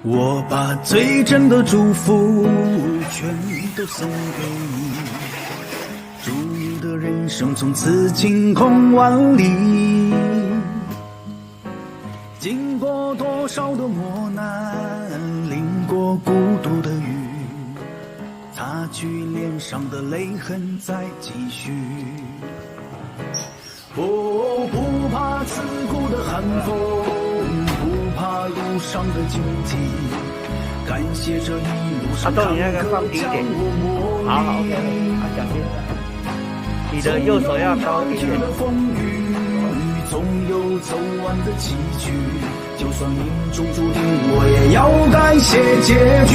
我把最真的祝福全都送给你，祝你的人生从此晴空万里。经过多少的磨难，淋过孤独的雨，擦去脸上的泪痕再继续。哦，不怕刺骨的寒风，不怕路上的荆棘，感谢这一路上坎坷将我磨砺。好，小心，你的右手要高一点。风雨总有走完的崎岖，就算命中注定，我也要改写结局。